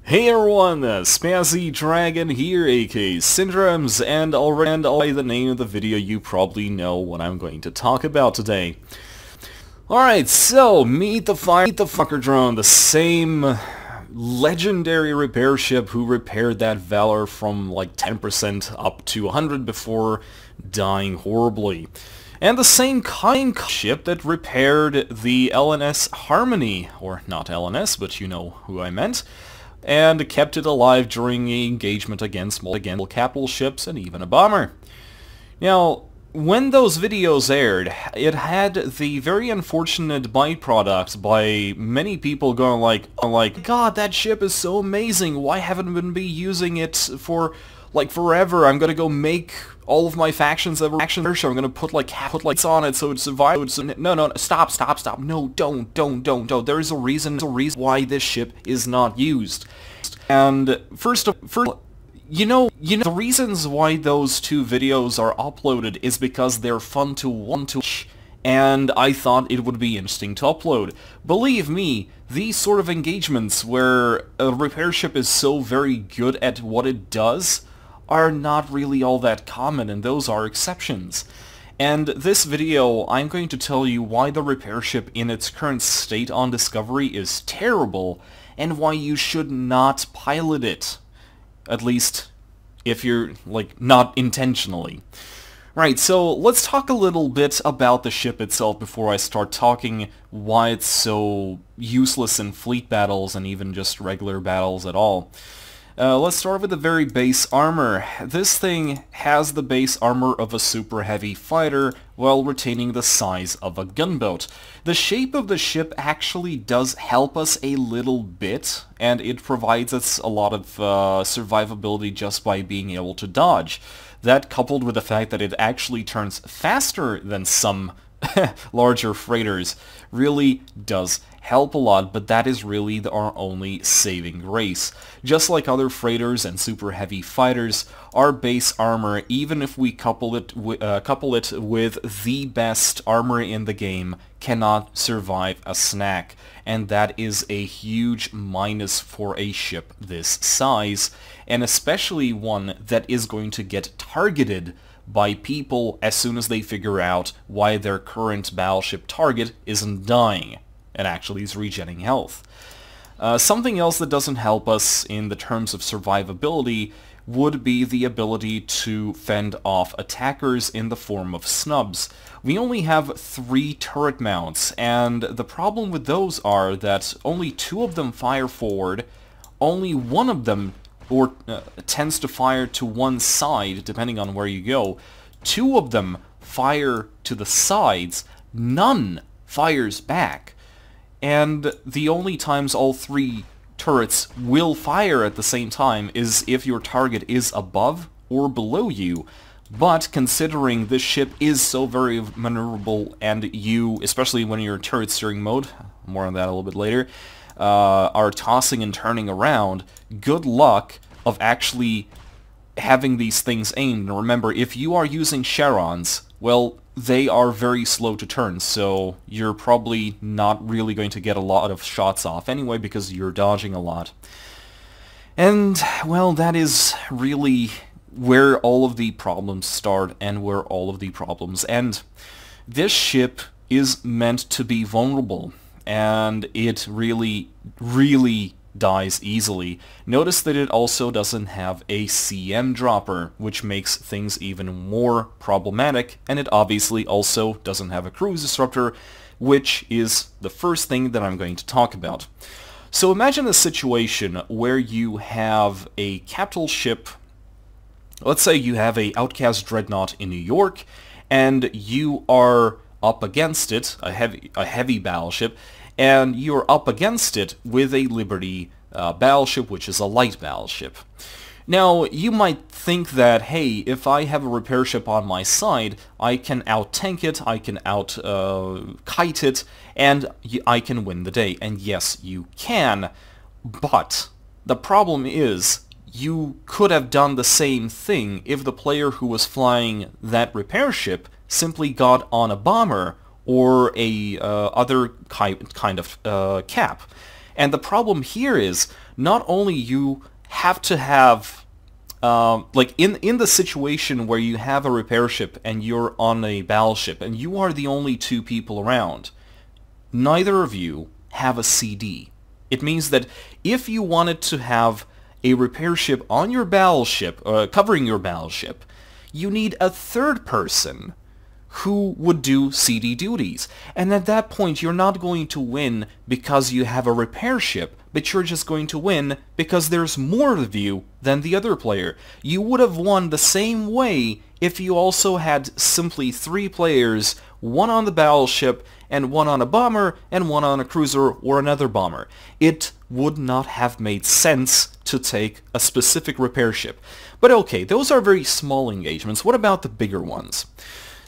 Hey everyone, Spazzy Dragon here, aka Syndromes, and already the name of the video you probably know what I'm going to talk about today. Alright, so meet the fucker drone, the same legendary repair ship who repaired that Valor from like 10% up to 100 before dying horribly. And the same kind of ship that repaired the LNS Harmony, or not LNS, but you know who I meant, and kept it alive during the engagement against multiple capital ships and even a bomber. Now, when those videos aired, it had the very unfortunate byproduct by many people going like, God, that ship is so amazing, why haven't we been using it for like forever? I'm gonna go make all of my factions ever I'm gonna put lights on it so it survives. No, stop. No, don't. There is a reason why this ship is not used. And first, you know, the reasons why those two videos are uploaded is because they're fun to watch, and I thought it would be interesting to upload. Believe me, these sort of engagements where a repair ship is so very good at what it does are not really all that common, and those are exceptions. And this video, I'm going to tell you why the repair ship in its current state on Discovery is terrible, and why you should not pilot it. At least, if you're, like, not intentionally. Right, so let's talk a little bit about the ship itself before I start talking why it's so useless in fleet battles and even just regular battles at all. Let's start with the very base armor. This thing has the base armor of a super heavy fighter while retaining the size of a gunboat. The shape of the ship actually does help us a little bit, and it provides us a lot of survivability just by being able to dodge. That, coupled with the fact that it actually turns faster than some larger freighters, really does help a lot, but that is really our only saving grace. Just like other freighters and super heavy fighters, our base armor, even if we couple it with the best armor in the game, cannot survive a snack, and that is a huge minus for a ship this size, and especially one that is going to get targeted by people as soon as they figure out why their current battleship target isn't dying and actually is regenerating health. Something else that doesn't help us in the terms of survivability would be the ability to fend off attackers in the form of snubs. We only have 3 turret mounts, and the problem with those are that only 2 of them fire forward, only one of them tends to fire to one side, depending on where you go. 2 of them fire to the sides, none fires back. And the only times all 3 turrets will fire at the same time is if your target is above or below you. But considering this ship is so very maneuverable, and you, especially when you're in turret steering mode, more on that a little bit later, are tossing and turning around, good luck of actually having these things aimed. And remember, if you are using Charons, well, they are very slow to turn, so you're probably not really going to get a lot of shots off anyway because you're dodging a lot. And, well, that is really where all of the problems start and where all of the problems end. This ship is meant to be vulnerable, and it really dies easily. Notice that it also doesn't have a CM dropper, which makes things even more problematic, and it obviously also doesn't have a cruise disruptor, which is the first thing that I'm going to talk about. So imagine a situation where you have a capital ship. Let's say you have a Outcast Dreadnought in New York, and you are up against it, a heavy battleship, and you're up against it with a Liberty battleship, which is a light battleship. Now, you might think that, hey, if I have a repair ship on my side, I can out-tank it, I can out-kite it, and I can win the day. And yes, you can, but the problem is, you could have done the same thing if the player who was flying that repair ship simply got on a bomber or a other kind of cap. And the problem here is, not only you have to have, like in the situation where you have a repair ship and you're on a battleship and you are the only two people around, neither of you have a CD. It means that if you wanted to have a repair ship on your battleship, covering your battleship, you need a third person who would do CD duties. And at that point, you're not going to win because you have a repair ship, but you're just going to win because there's more of you than the other player. You would have won the same way if you also had simply 3 players, one on the battleship, and one on a bomber, and one on a cruiser or another bomber. It would not have made sense to take a specific repair ship. But okay, those are very small engagements. What about the bigger ones?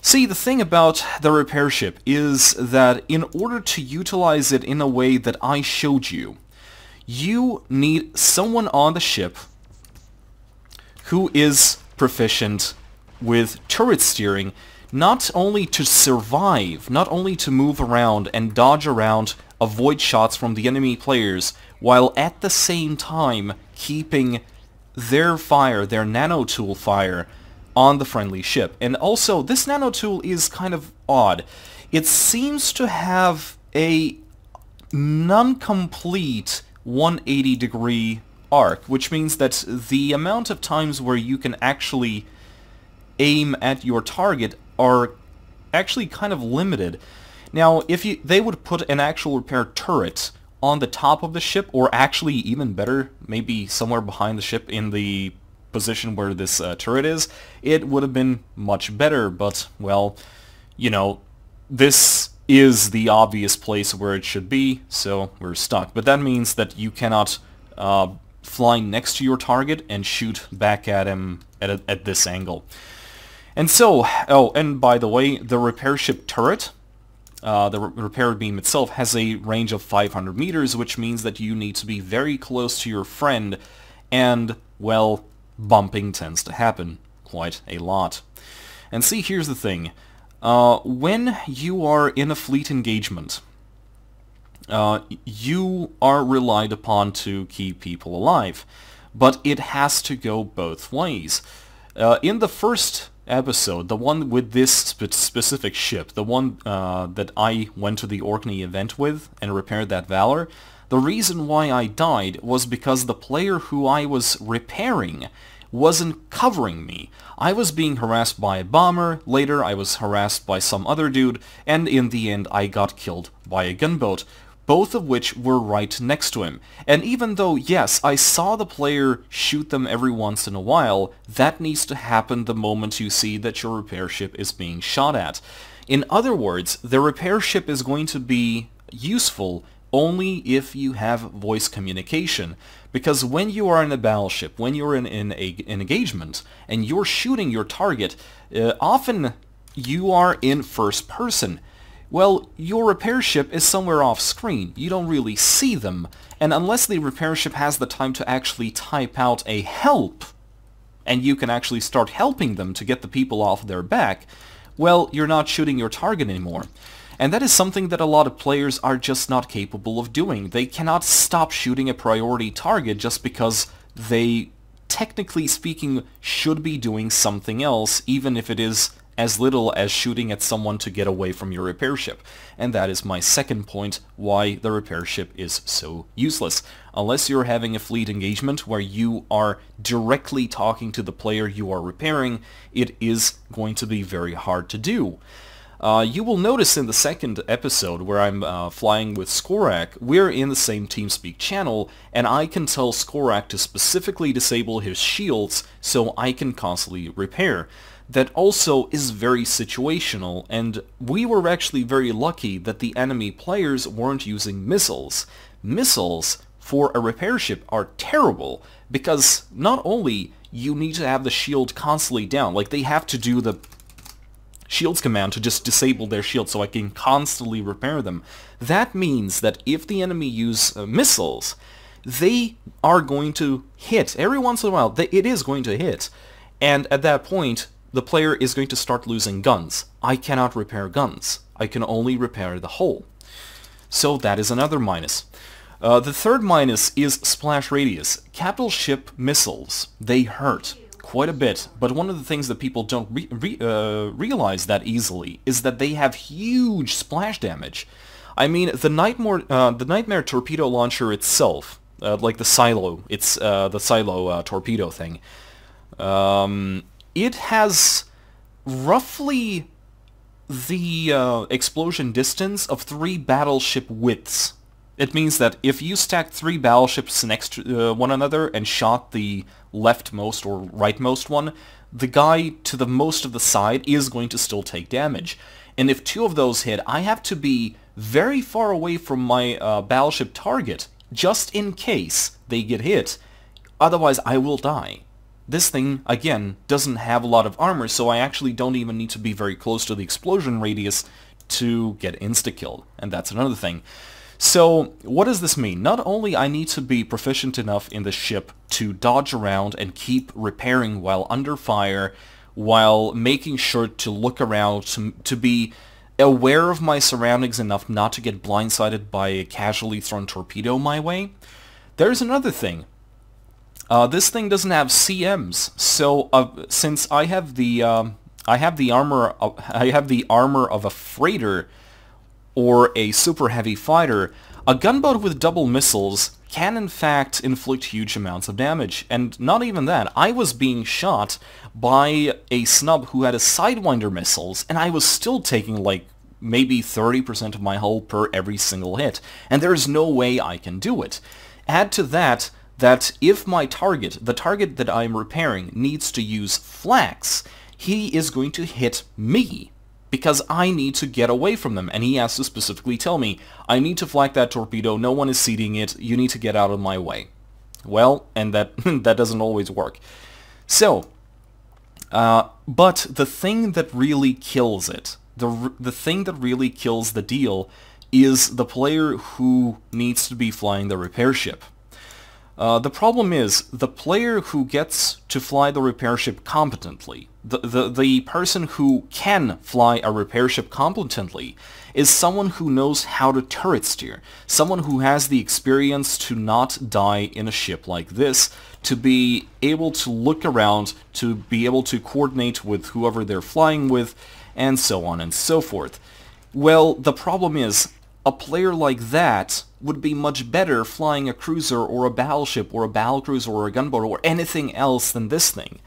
See, the thing about the repair ship is that in order to utilize it in a way that I showed you, you need someone on the ship who is proficient with turret steering, not only to survive, not only to move around and dodge around, avoid shots from the enemy players, while at the same time keeping their fire, their nanotool fire, on the friendly ship. And also, this nanotool is kind of odd. It seems to have a non-complete 180-degree arc, which means that the amount of times where you can actually aim at your target are actually kind of limited. Now, if they would put an actual repair turret on the top of the ship, or actually even better, maybe somewhere behind the ship in the position where this turret is, it would have been much better, but, well, you know, this is the obvious place where it should be, so we're stuck. But that means that you cannot fly next to your target and shoot back at him at this angle. And so, oh, and by the way, the repair ship turret, the repair beam itself, has a range of 500 meters, which means that you need to be very close to your friend, and, well, bumping tends to happen quite a lot. And see, here's the thing. When you are in a fleet engagement, you are relied upon to keep people alive, but it has to go both ways. In the first episode, the one with this specific ship, the one that I went to the Orkney event with and repaired that Valor, the reason why I died was because the player who I was repairing wasn't covering me. I was being harassed by a bomber, later I was harassed by some other dude, and in the end I got killed by a gunboat, both of which were right next to him. And even though, yes, I saw the player shoot them every once in a while, that needs to happen the moment you see that your repair ship is being shot at. In other words, the repair ship is going to be useful only if you have voice communication. Because when you are in a battleship, when you're in an engagement, and you're shooting your target, often you are in first person. Well, your repair ship is somewhere off screen. You don't really see them. And unless the repair ship has the time to actually type out a help, and you can actually start helping them to get the people off their back, well, you're not shooting your target anymore. And that is something that a lot of players are just not capable of doing. They cannot stop shooting a priority target just because they, technically speaking, should be doing something else, even if it is as little as shooting at someone to get away from your repair ship. And that is my second point why the repair ship is so useless. Unless you're having a fleet engagement where you are directly talking to the player you are repairing, it is going to be very hard to do. You will notice in the second episode where I'm flying with Skorak, we're in the same TeamSpeak channel, and I can tell Skorak to specifically disable his shields so I can constantly repair. That also is very situational, and we were actually very lucky that the enemy players weren't using missiles. Missiles for a repair ship are terrible, because not only you need to have the shield constantly down, like they have to do the shields command to just disable their shield so I can constantly repair them. That means that if the enemy use missiles, they are going to hit. Every once in a while, it is going to hit. And at that point, the player is going to start losing guns. I cannot repair guns. I can only repair the hull. So that is another minus. The third minus is splash radius. Capital ship missiles, they hurt quite a bit, but one of the things that people don't realize that easily is that they have huge splash damage. I mean, the Nightmare torpedo launcher itself, like the silo, it's the silo torpedo thing. It has roughly the explosion distance of 3 battleship widths. It means that if you stacked 3 battleships next to one another and shot the leftmost or rightmost one, the guy to the most of the side is going to still take damage. And if 2 of those hit, I have to be very far away from my battleship target, just in case they get hit. Otherwise, I will die. This thing, again, doesn't have a lot of armor, so I actually don't even need to be very close to the explosion radius to get insta-killed. And that's another thing. So, what does this mean? Not only I need to be proficient enough in the ship to dodge around and keep repairing while under fire, while making sure to look around, to be aware of my surroundings enough not to get blindsided by a casually thrown torpedo my way. There's another thing. This thing doesn't have CMs, so since I have the armor of a freighter or a super heavy fighter, a gunboat with double missiles can in fact inflict huge amounts of damage. And not even that, I was being shot by a snub who had a Sidewinder missiles, and I was still taking like maybe 30% of my hull per every single hit, and there's no way I can do it. Add to that, that if my target, the target that I'm repairing, needs to use flaks, he is going to hit me, because I need to get away from them, and he has to specifically tell me, I need to flak that torpedo, no one is seating it, you need to get out of my way. Well, and that that doesn't always work. So, but the thing that really kills it, the thing that really kills the deal, is the player who needs to be flying the repair ship. The problem is, the player who gets to fly the repair ship competently, the person who can fly a repair ship competently, is someone who knows how to turret steer, someone who has the experience to not die in a ship like this, to be able to look around, to be able to coordinate with whoever they're flying with, and so on and so forth. Well, the problem is, a player like that would be much better flying a cruiser or a battleship or a battlecruiser or a gunboat or anything else than this thing.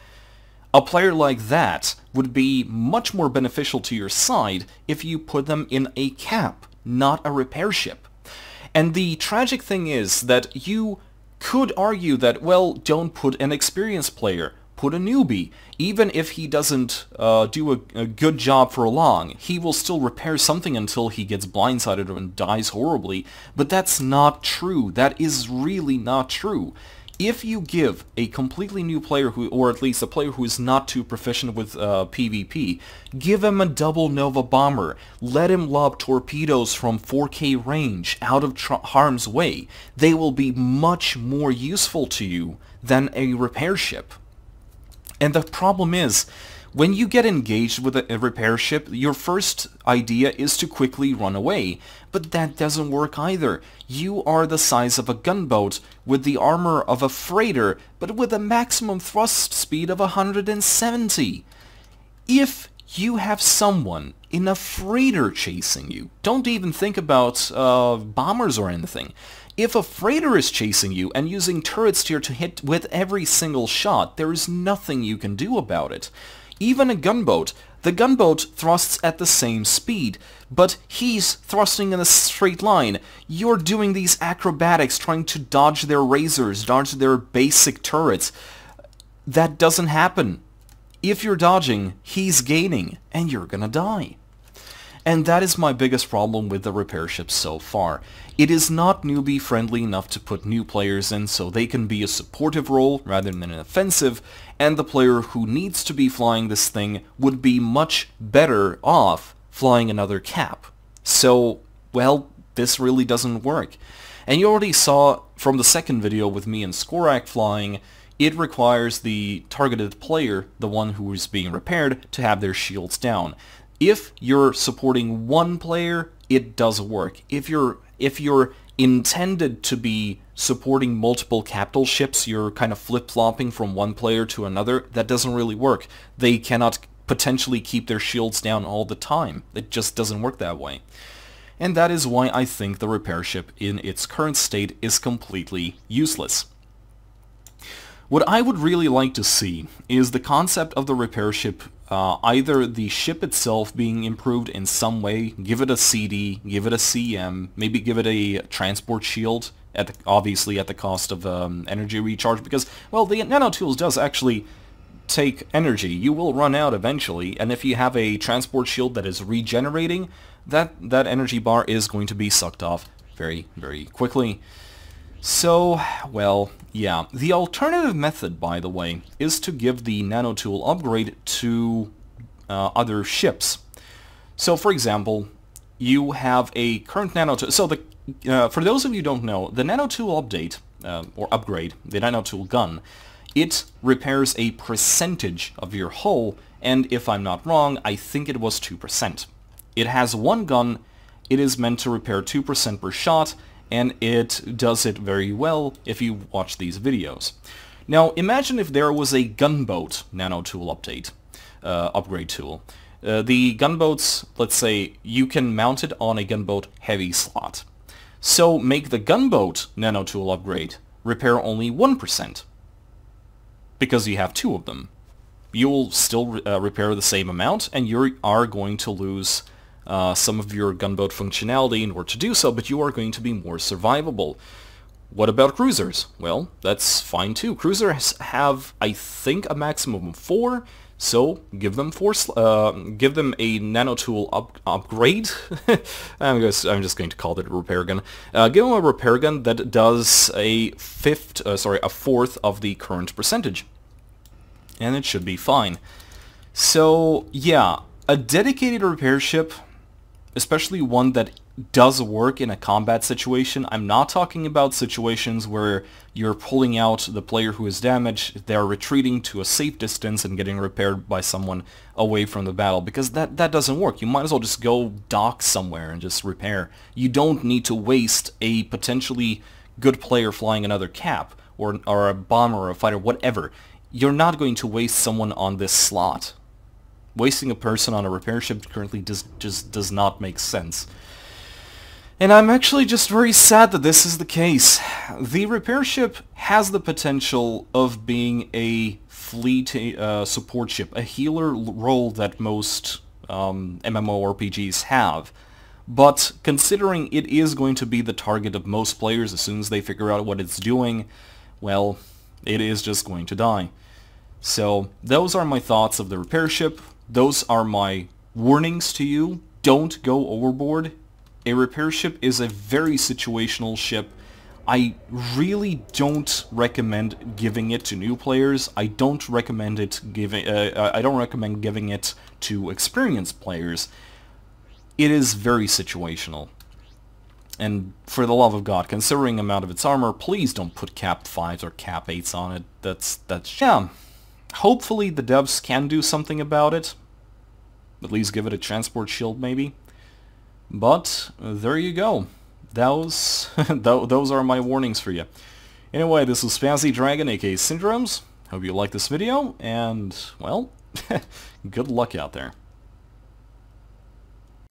A player like that would be much more beneficial to your side if you put them in a cap, not a repair ship. And the tragic thing is that you could argue that, well, don't put an experienced player, put a newbie. Even if he doesn't do a good job for long, he will still repair something until he gets blindsided and dies horribly. But that's not true. That is really not true. If you give a completely new player, or at least a player who is not too proficient with PvP, give him a double Nova bomber, let him lob torpedoes from 4K range out of harm's way, they will be much more useful to you than a repair ship. And the problem is, when you get engaged with a repair ship, your first idea is to quickly run away. But that doesn't work either. You are the size of a gunboat, with the armor of a freighter, but with a maximum thrust speed of 170. If you have someone in a freighter chasing you, don't even think about bombers or anything. If a freighter is chasing you and using turret steer to hit with every single shot, there is nothing you can do about it. Even a gunboat, the gunboat thrusts at the same speed, but he's thrusting in a straight line. You're doing these acrobatics, trying to dodge their razors, dodge their basic turrets. That doesn't happen. If you're dodging, he's gaining, and you're gonna die. And that is my biggest problem with the repair ships so far. It is not newbie friendly enough to put new players in so they can be a supportive role rather than an offensive, and the player who needs to be flying this thing would be much better off flying another cap. So, well, this really doesn't work. And you already saw from the second video with me and Skorak flying, it requires the targeted player, the one who is being repaired, to have their shields down. If you're supporting one player, it does work. If you're intended to be supporting multiple capital ships. You're kind of flip-flopping from one player to another. That doesn't really work. They cannot potentially keep their shields down all the time. It just doesn't work that way. And that is why I think the repair ship in its current state is completely useless. What I would really like to see is the concept of the repair ship, either the ship itself being improved in some way, give it a CD, give it a CM, maybe give it a transport shield, obviously at the cost of energy recharge, because, well, the nanotools does actually take energy. You will run out eventually, and if you have a transport shield that is regenerating, that energy bar is going to be sucked off very, very quickly. So, well, yeah. The alternative method, by the way, is to give the nanotool upgrade to other ships. So, for example, you have a current nanotool. So, for those of you who don't know, the nanotool update, or upgrade, the nanotool gun, it repairs a percentage of your hull, and if I'm not wrong, I think it was 2%. It has one gun, it is meant to repair 2% per shot, and it does it very well if you watch these videos. Now, imagine if there was a gunboat nanotool update, upgrade tool. The gunboats, let's say, you can mount it on a gunboat heavy slot. So make the gunboat nanotool upgrade repair only 1%, because you have two of them. You will still repair the same amount, and you are going to lose some of your gunboat functionality in order to do so, but you are going to be more survivable. What about cruisers? Well, that's fine too. Cruisers have, I think, a maximum of 4, so give them give them a nanotool upgrade. I'm just going to call it a repair gun. Give them a repair gun that does a fourth of the current percentage, and it should be fine. So yeah, a dedicated repair ship, especially one that does work in a combat situation. I'm not talking about situations where you're pulling out the player who is damaged, they're retreating to a safe distance and getting repaired by someone away from the battle, because that doesn't work. You might as well just go dock somewhere and just repair. You don't need to waste a potentially good player flying another cap, or a bomber or a fighter, whatever. You're not going to waste someone on this slot. Wasting a person on a repair ship currently just does not make sense. And I'm actually just very sad that this is the case. The repair ship has the potential of being a fleet support ship, a healer role that most MMORPGs have. But considering it is going to be the target of most players as soon as they figure out what it's doing, well, it is just going to die. So those are my thoughts of the repair ship. Those are my warnings to you. Don't go overboard. A repair ship is a very situational ship. I really don't recommend giving it to new players. I don't recommend giving it to experienced players. It is very situational. And for the love of God, considering the amount of its armor, please don't put cap 5s or cap 8s on it. That's yeah. Hopefully the devs can do something about it. At least give it a transport shield, maybe. But there you go. Those are my warnings for you. Anyway, this was Spazzy Dragon, aka Syndromes. Hope you liked this video, and, well, good luck out there.